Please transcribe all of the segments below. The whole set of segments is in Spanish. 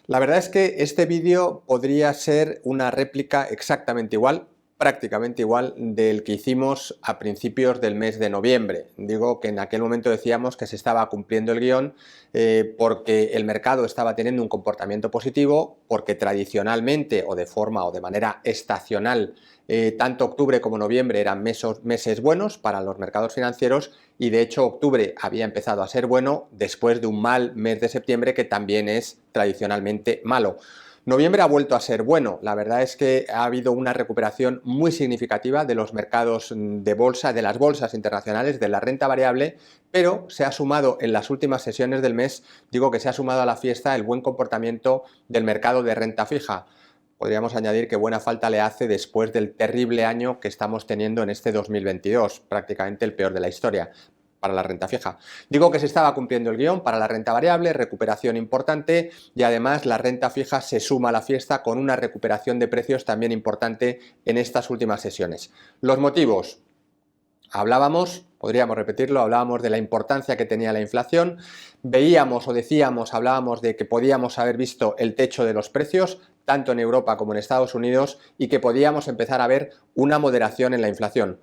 La verdad es que este vídeo podría ser una réplica exactamente igual, prácticamente igual, del que hicimos a principios del mes de noviembre. Digo que en aquel momento decíamos que se estaba cumpliendo el guión porque el mercado estaba teniendo un comportamiento positivo, porque tradicionalmente o de forma o de manera estacional tanto octubre como noviembre eran meses buenos para los mercados financieros y de hecho octubre había empezado a ser bueno después de un mal mes de septiembre que también es tradicionalmente malo. Noviembre ha vuelto a ser bueno, la verdad es que ha habido una recuperación muy significativa de los mercados de bolsa, de las bolsas internacionales, de la renta variable, pero se ha sumado en las últimas sesiones del mes, digo que se ha sumado a la fiesta el buen comportamiento del mercado de renta fija. Podríamos añadir que buena falta le hace después del terrible año que estamos teniendo en este 2022, prácticamente el peor de la historia para la renta fija. Digo que se estaba cumpliendo el guión para la renta variable, recuperación importante y además la renta fija se suma a la fiesta con una recuperación de precios también importante en estas últimas sesiones. Los motivos. Hablábamos, podríamos repetirlo, hablábamos de la importancia que tenía la inflación, veíamos o decíamos, hablábamos de que podíamos haber visto el techo de los precios, tanto en Europa como en Estados Unidos, y que podíamos empezar a ver una moderación en la inflación.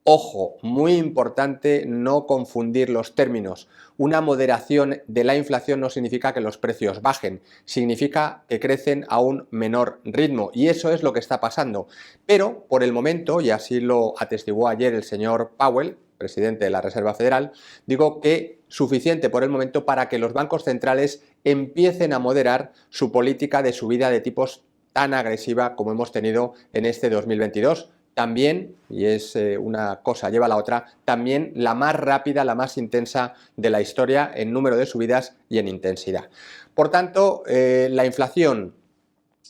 Ojo, muy importante no confundir los términos. Una moderación de la inflación no significa que los precios bajen, significa que crecen a un menor ritmo y eso es lo que está pasando. Pero por el momento, y así lo atestiguó ayer el señor Powell, presidente de la Reserva Federal, digo que suficiente por el momento para que los bancos centrales empiecen a moderar su política de subida de tipos tan agresiva como hemos tenido en este 2022. También, y es una cosa lleva a la otra, también la más rápida, la más intensa de la historia en número de subidas y en intensidad. Por tanto, la inflación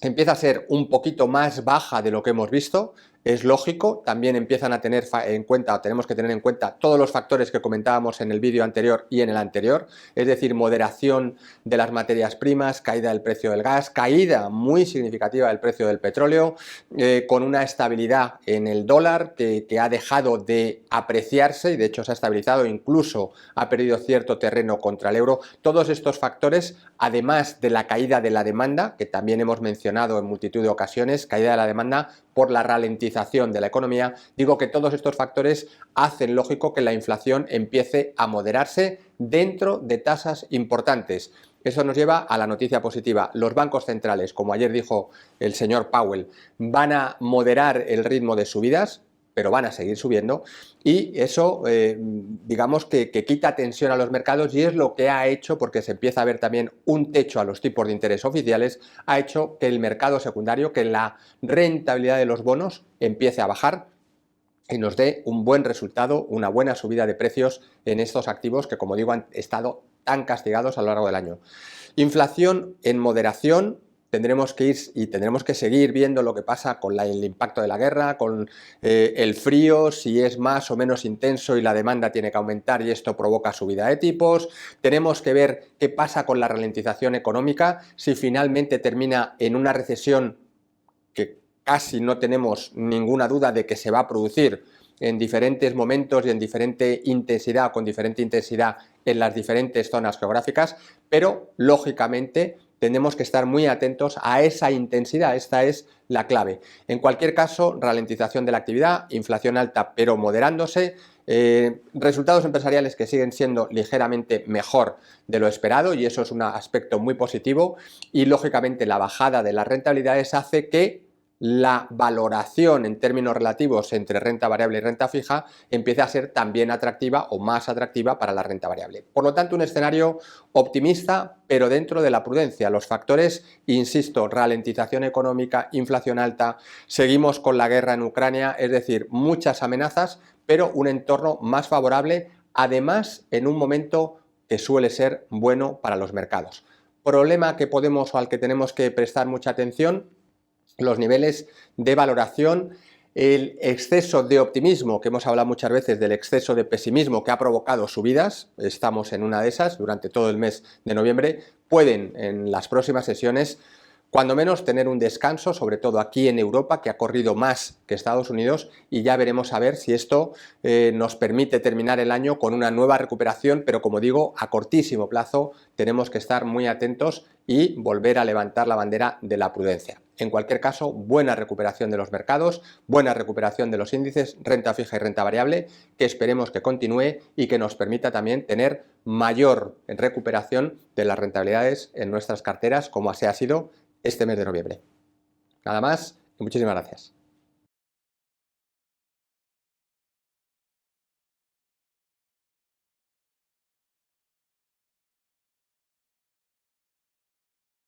empieza a ser un poquito más baja de lo que hemos visto, es lógico, también empiezan a tener en cuenta, o tenemos que tener en cuenta todos los factores que comentábamos en el vídeo anterior y en el anterior, es decir, moderación de las materias primas, caída del precio del gas, caída muy significativa del precio del petróleo, con una estabilidad en el dólar que ha dejado de apreciarse y de hecho se ha estabilizado, incluso ha perdido cierto terreno contra el euro. Todos estos factores, además de la caída de la demanda, que también hemos mencionado en multitud de ocasiones, caída de la demanda por la ralentización de la economía, digo que todos estos factores hacen lógico que la inflación empiece a moderarse dentro de tasas importantes. Eso nos lleva a la noticia positiva. Los bancos centrales, como ayer dijo el señor Powell, van a moderar el ritmo de subidas, pero van a seguir subiendo y eso digamos que quita tensión a los mercados y es lo que ha hecho, porque se empieza a ver también un techo a los tipos de interés oficiales, ha hecho que el mercado secundario, que la rentabilidad de los bonos empiece a bajar y nos dé un buen resultado, una buena subida de precios en estos activos que, como digo, han estado tan castigados a lo largo del año. Inflación en moderación. Tendremos que ir y tendremos que seguir viendo lo que pasa con el impacto de la guerra, con el frío, si es más o menos intenso y la demanda tiene que aumentar y esto provoca subida de tipos. Tenemos que ver qué pasa con la ralentización económica, si finalmente termina en una recesión que casi no tenemos ninguna duda de que se va a producir en diferentes momentos y en diferente intensidad, con diferente intensidad en las diferentes zonas geográficas, pero lógicamente tenemos que estar muy atentos a esa intensidad, esta es la clave. En cualquier caso, ralentización de la actividad, inflación alta pero moderándose, resultados empresariales que siguen siendo ligeramente mejor de lo esperado y eso es un aspecto muy positivo y lógicamente la bajada de las rentabilidades hace que la valoración en términos relativos entre renta variable y renta fija empiece a ser también atractiva o más atractiva para la renta variable. Por lo tanto, un escenario optimista, pero dentro de la prudencia. Los factores, insisto, ralentización económica, inflación alta, seguimos con la guerra en Ucrania, es decir, muchas amenazas, pero un entorno más favorable, además en un momento que suele ser bueno para los mercados. Problema que podemos o al que tenemos que prestar mucha atención: los niveles de valoración, el exceso de optimismo, que hemos hablado muchas veces del exceso de pesimismo que ha provocado subidas, estamos en una de esas durante todo el mes de noviembre, pueden en las próximas sesiones cuando menos tener un descanso, sobre todo aquí en Europa, que ha corrido más que Estados Unidos, y ya veremos a ver si esto nos permite terminar el año con una nueva recuperación, pero como digo, a cortísimo plazo tenemos que estar muy atentos y volver a levantar la bandera de la prudencia. En cualquier caso, buena recuperación de los mercados, buena recuperación de los índices, renta fija y renta variable, que esperemos que continúe y que nos permita también tener mayor recuperación de las rentabilidades en nuestras carteras, como así ha sido este mes de noviembre. Nada más y muchísimas gracias.